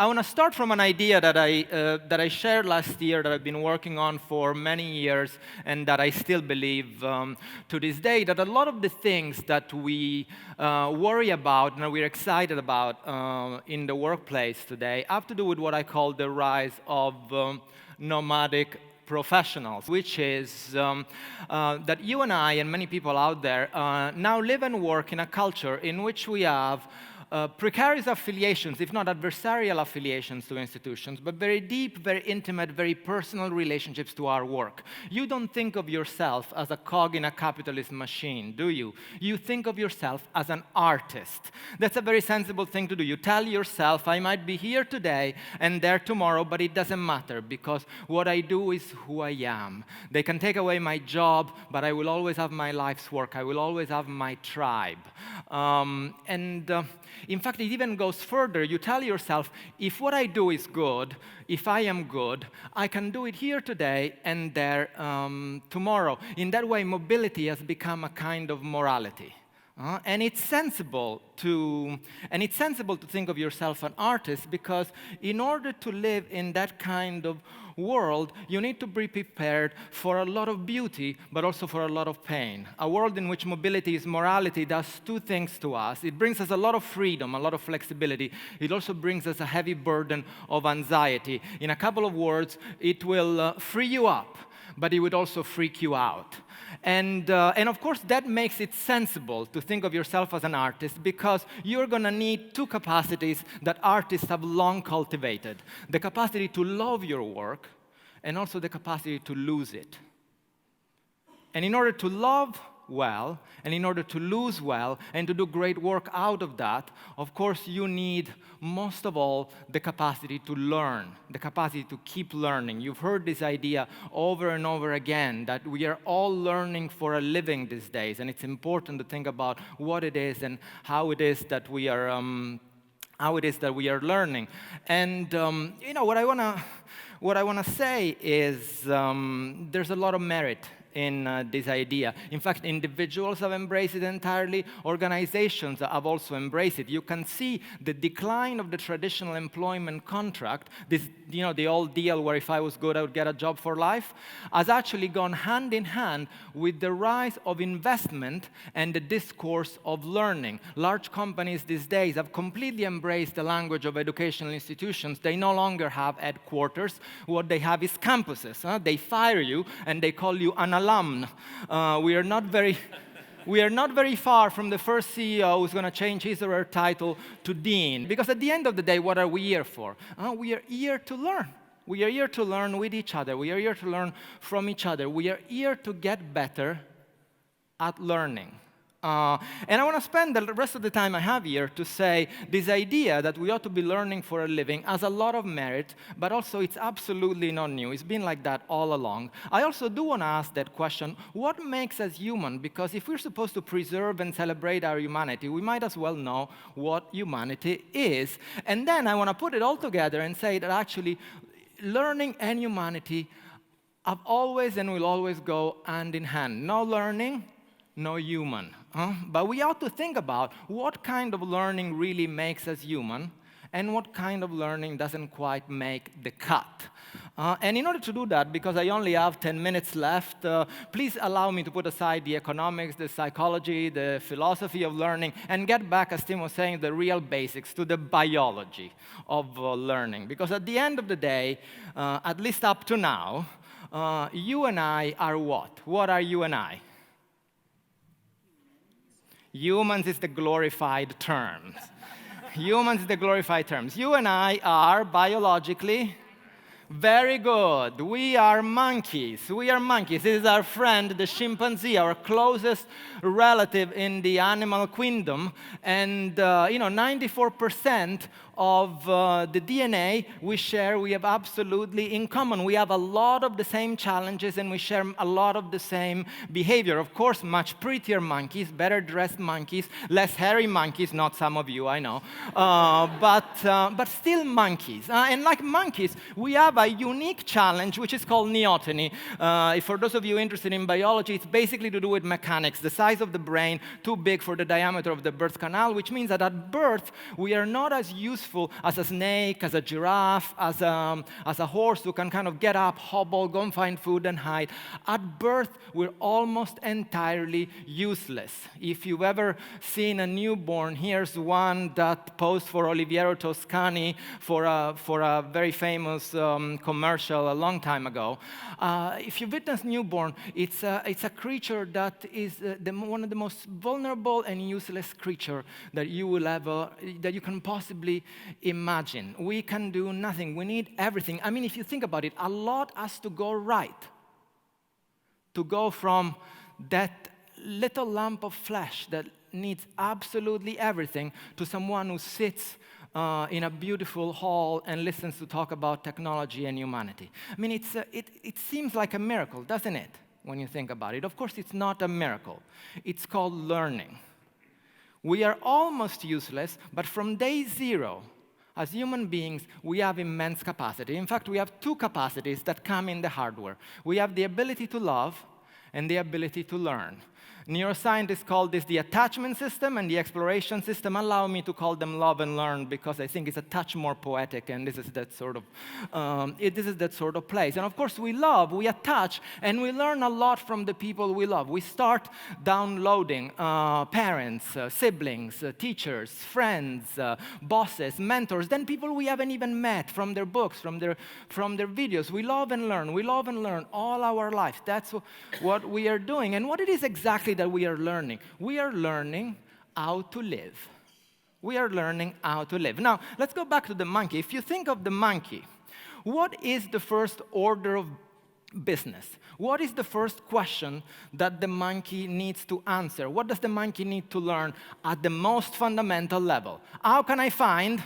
I want to start from an idea that I shared last year, that I've been working on for many years, and that I still believe to this day, that a lot of the things that we worry about and we're excited about in the workplace today have to do with what I call the rise of nomadic professionals, which is that you and I and many people out there now live and work in a culture in which we have precarious affiliations, if not adversarial affiliations to institutions, but very deep, very intimate, very personal relationships to our work. You don't think of yourself as a cog in a capitalist machine, do you? You think of yourself as an artist. That's a very sensible thing to do. You tell yourself, I might be here today and there tomorrow, but it doesn't matter, because what I do is who I am. They can take away my job, but I will always have my life's work. I will always have my tribe. In fact, it even goes further. You tell yourself, if what I do is good, if I am good, I can do it here today and there tomorrow. In that way, mobility has become a kind of morality. And it's sensible to think of yourself as an artist, because in order to live in that kind of world, you need to be prepared for a lot of beauty, but also for a lot of pain. A world in which mobility is morality does two things to us. It brings us a lot of freedom, a lot of flexibility. It also brings us a heavy burden of anxiety. In a couple of words, it will free you up, but it would also freak you out. And of course, that makes it sensible to think of yourself as an artist, because you're going to need two capacities that artists have long cultivated: the capacity to love your work and also the capacity to lose it. And in order to love well, and in order to lose well, and to do great work out of that, of course, you need, most of all, the capacity to learn, the capacity to keep learning. You've heard this idea over and over again, that we are all learning for a living these days, and it's important to think about what it is and how it is that we are learning. And what I want to say is there's a lot of merit in this idea. In fact, individuals have embraced it entirely. Organizations have also embraced it. You can see the decline of the traditional employment contract, the old deal where if I was good, I would get a job for life, has actually gone hand in hand with the rise of investment and the discourse of learning. Large companies these days have completely embraced the language of educational institutions. They no longer have headquarters. What they have is campuses. They fire you and they call you an alumn. We are not very far from the first CEO who's going to change his or her title to dean. Because at the end of the day, what are we here for? We are here to learn. We are here to learn with each other. We are here to learn from each other. We are here to get better at learning. And I want to spend the rest of the time I have here to say this idea that we ought to be learning for a living has a lot of merit, but also it's absolutely not new. It's been like that all along. I also do want to ask that question, what makes us human? Because if we're supposed to preserve and celebrate our humanity, we might as well know what humanity is. And then I want to put it all together and say that actually learning and humanity have always and will always go hand in hand. No learning, no human. But we ought to think about what kind of learning really makes us human and what kind of learning doesn't quite make the cut. And in order to do that, because I only have 10 minutes left, please allow me to put aside the economics, the psychology, the philosophy of learning, and get back, as Tim was saying, the real basics, to the biology of learning. Because at the end of the day, at least up to now, you and I are what? What are you and I? Humans is the glorified term. Humans is the glorified terms. You and I are biologically very good. We are monkeys. We are monkeys. This is our friend, the chimpanzee, our closest relative in the animal kingdom. And 94% of the DNA we share, we have absolutely in common. We have a lot of the same challenges, and we share a lot of the same behavior. Of course, much prettier monkeys, better dressed monkeys, less hairy monkeys, not some of you, I know, but still monkeys. And like monkeys, we have a unique challenge, which is called neoteny. For those of you interested in biology, it's basically to do with mechanics. The size of the brain, too big for the diameter of the birth canal, which means that at birth, we are not as useful as a snake, as a giraffe, as a horse who can kind of get up, hobble, go and find food and hide. At birth, we're almost entirely useless. If you've ever seen a newborn, here's one that posed for Oliviero Toscani for a very famous commercial a long time ago. If you witness newborn, it's a creature that is one of the most vulnerable and useless creature that you can possibly imagine. We can do nothing. We need everything. I mean, if you think about it, a lot has to go right to go from that little lump of flesh that needs absolutely everything to someone who sits in a beautiful hall and listens to talk about technology and humanity. I mean, it seems like a miracle, doesn't it, when you think about it? Of course, it's not a miracle. It's called learning. We are almost useless, but from day zero, as human beings, we have immense capacity. In fact, we have two capacities that come in the hardware. We have the ability to love and the ability to learn. Neuroscientists call this the attachment system and the exploration system. Allow me to call them love and learn because I think it's a touch more poetic, and this is that sort of place. And of course, we love, we attach, and we learn a lot from the people we love. We start downloading parents, siblings, teachers, friends, bosses, mentors, then people we haven't even met from their books, from their videos. We love and learn. We love and learn all our life. That's what we are doing. And what it is exactly that we are learning. We are learning how to live. We are learning how to live. Now, let's go back to the monkey. If you think of the monkey, what is the first order of business? What is the first question that the monkey needs to answer? What does the monkey need to learn at the most fundamental level? How can I find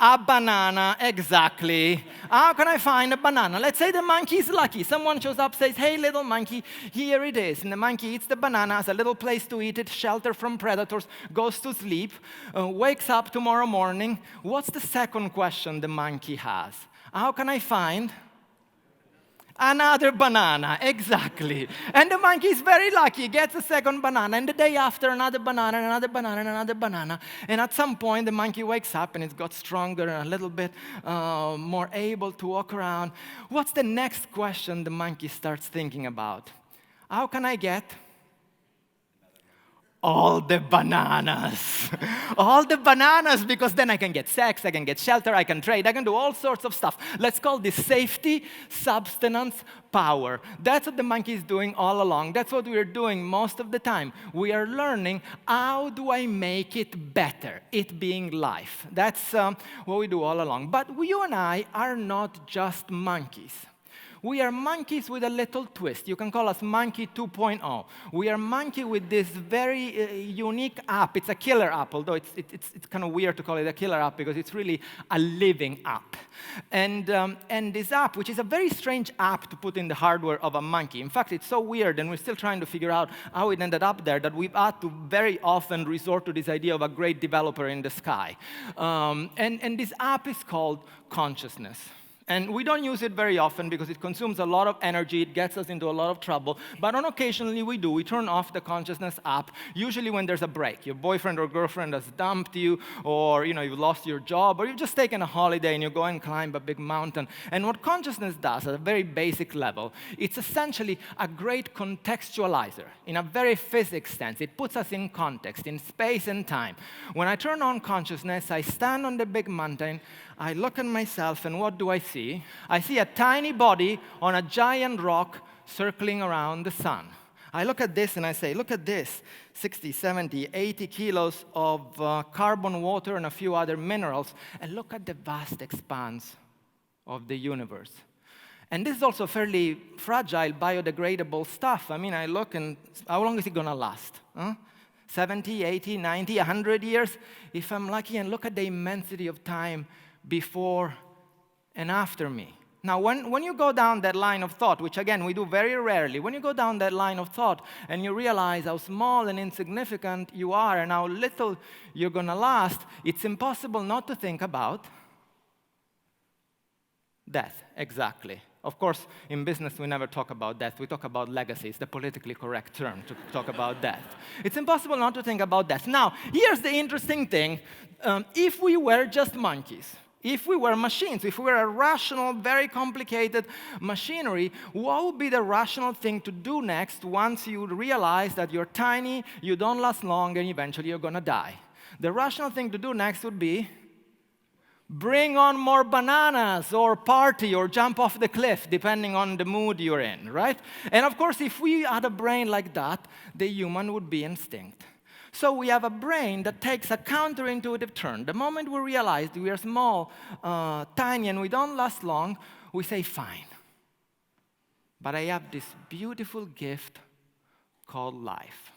a banana? Exactly. How can I find a banana? Let's say the monkey is lucky. Someone shows up, says, hey, little monkey, here it is. And the monkey eats the banana, has a little place to eat it, shelter from predators, goes to sleep, wakes up tomorrow morning. What's the second question the monkey has? How can I find another banana? Exactly. And the monkey is very lucky, gets a second banana, and the day after, another banana, and another banana, and another banana. And at some point, the monkey wakes up, and it's got stronger and a little bit more able to walk around. What's the next question the monkey starts thinking about? How can I get all the bananas? All the bananas, because then I can get sex, I can get shelter, I can trade, I can do all sorts of stuff. Let's call this safety, substance, power. That's what the monkey is doing all along. That's what we're doing most of the time. We are learning, how do I make it better? It being life. That's what we do all along. But you and I are not just monkeys. We are monkeys with a little twist. You can call us Monkey 2.0. We are monkey with this very unique app. It's a killer app, although it's kind of weird to call it a killer app because it's really a living app. And this app, which is a very strange app to put in the hardware of a monkey. In fact, it's so weird, and we're still trying to figure out how it ended up there, that we've had to very often resort to this idea of a great developer in the sky. And this app is called consciousness. And we don't use it very often because it consumes a lot of energy. It gets us into a lot of trouble. But on occasionally we do. We turn off the consciousness app, usually when there's a break. Your boyfriend or girlfriend has dumped you, or you've lost your job, or you've just taken a holiday and you go and climb a big mountain. And what consciousness does at a very basic level, it's essentially a great contextualizer in a very physics sense. It puts us in context, in space and time. When I turn on consciousness, I stand on the big mountain, I look at myself, and what do I see? I see a tiny body on a giant rock circling around the sun. I look at this and I say, look at this, 60, 70, 80 kilos of carbon, water, and a few other minerals, and look at the vast expanse of the universe. And this is also fairly fragile, biodegradable stuff. I mean, I look, and how long is it going to last? 70, 80, 90, 100 years? If I'm lucky, and look at the immensity of time before and after me. Now, when you go down that line of thought, which again we do very rarely, when you go down that line of thought and you realize how small and insignificant you are and how little you're going to last, it's impossible not to think about Death, exactly. Of course, in business, we never talk about death. We talk about legacy. It's the politically correct term to talk about death. It's impossible not to think about death. Now, here's the interesting thing. If we were just monkeys, if we were machines, if we were a rational, very complicated machinery, what would be the rational thing to do next once you realize that you're tiny, you don't last long, and eventually you're going to die? The rational thing to do next would be bring on more bananas, or party, or jump off the cliff, depending on the mood you're in, right? And of course, if we had a brain like that, the human would be instinct. So we have a brain that takes a counterintuitive turn. The moment we realize we are small, tiny, and we don't last long, we say, fine. But I have this beautiful gift called life.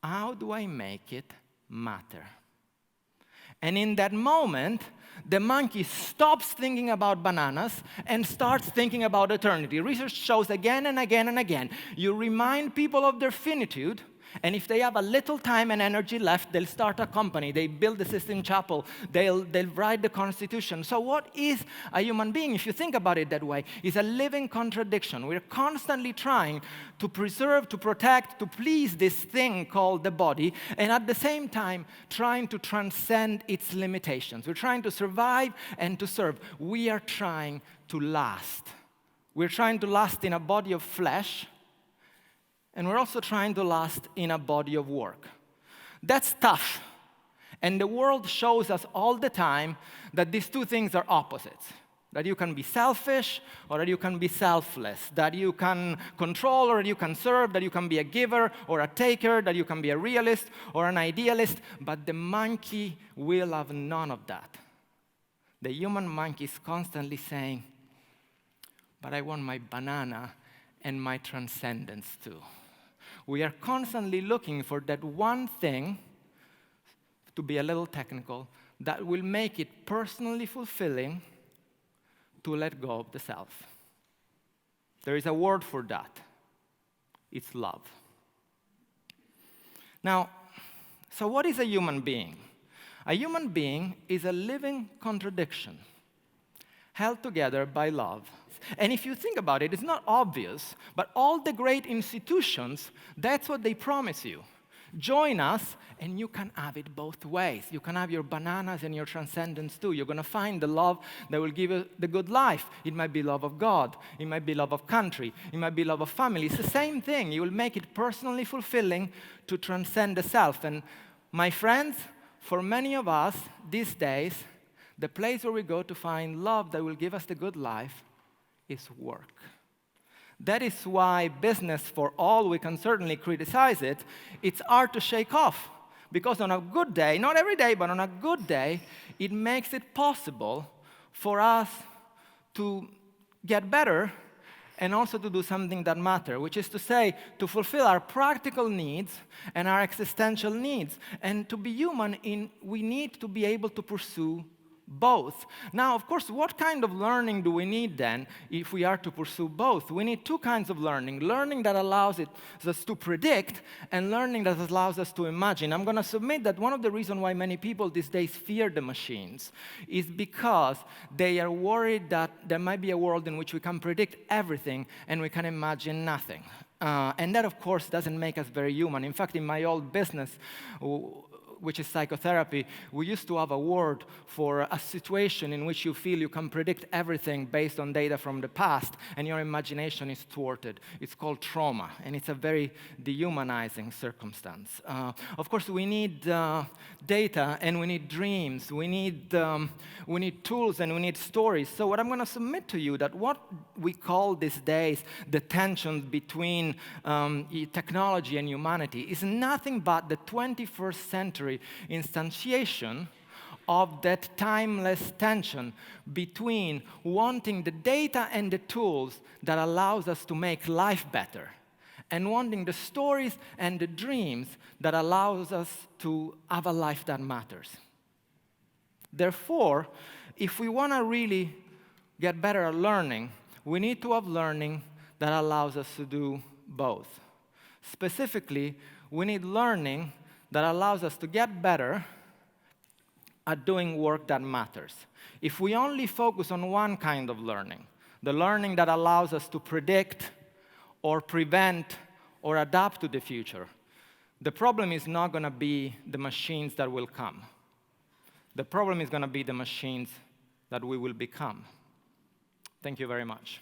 How do I make it matter? And in that moment, the monkey stops thinking about bananas and starts thinking about eternity. Research shows again and again and again, you remind people of their finitude, and if they have a little time and energy left, they'll start a company, they build the Sistine Chapel, they'll write the Constitution. So what is a human being, if you think about it that way? It's a living contradiction. We're constantly trying to preserve, to protect, to please this thing called the body, and at the same time, trying to transcend its limitations. We're trying to survive and to serve. We are trying to last. We're trying to last in a body of flesh, and we're also trying to last in a body of work. That's tough. And the world shows us all the time that these two things are opposites. That you can be selfish or that you can be selfless. That you can control or that you can serve. That you can be a giver or a taker. That you can be a realist or an idealist. But the monkey will have none of that. The human monkey is constantly saying, but I want my banana and my transcendence too. We are constantly looking for that one thing, to be a little technical, that will make it personally fulfilling to let go of the self. There is a word for that. It's love. Now, so what is a human being? A human being is a living contradiction held together by love. And if you think about it, it's not obvious, but all the great institutions, that's what they promise you. Join us, and you can have it both ways. You can have your bananas and your transcendence too. You're going to find the love that will give you the good life. It might be love of God. It might be love of country. It might be love of family. It's the same thing. You will make it personally fulfilling to transcend the self. And my friends, for many of us these days, the place where we go to find love that will give us the good life is work. That is why business, for all we can certainly criticize it, it's hard to shake off. Because on a good day, not every day, but on a good day, it makes it possible for us to get better and also to do something that matters, which is to say, to fulfill our practical needs and our existential needs. And to be human, we need to be able to pursue both. Now, of course, what kind of learning do we need then if we are to pursue both? We need two kinds of learning. Learning that allows us to predict and learning that allows us to imagine. I'm going to submit that one of the reasons why many people these days fear the machines is because they are worried that there might be a world in which we can predict everything and we can imagine nothing. And that, of course, doesn't make us very human. In fact, in my old business, which is psychotherapy, we used to have a word for a situation in which you feel you can predict everything based on data from the past, and your imagination is thwarted. It's called trauma, and it's a very dehumanizing circumstance. Of course, we need data, and we need dreams. We need tools, and we need stories. So what I'm going to submit to you, that what we call these days the tensions between technology and humanity is nothing but the 21st century instantiation of that timeless tension between wanting the data and the tools that allows us to make life better and wanting the stories and the dreams that allows us to have a life that matters. Therefore, if we want to really get better at learning, we need to have learning that allows us to do both. Specifically, we need learning that allows us to get better at doing work that matters. If we only focus on one kind of learning, the learning that allows us to predict or prevent or adapt to the future, the problem is not going to be the machines that will come. The problem is going to be the machines that we will become. Thank you very much.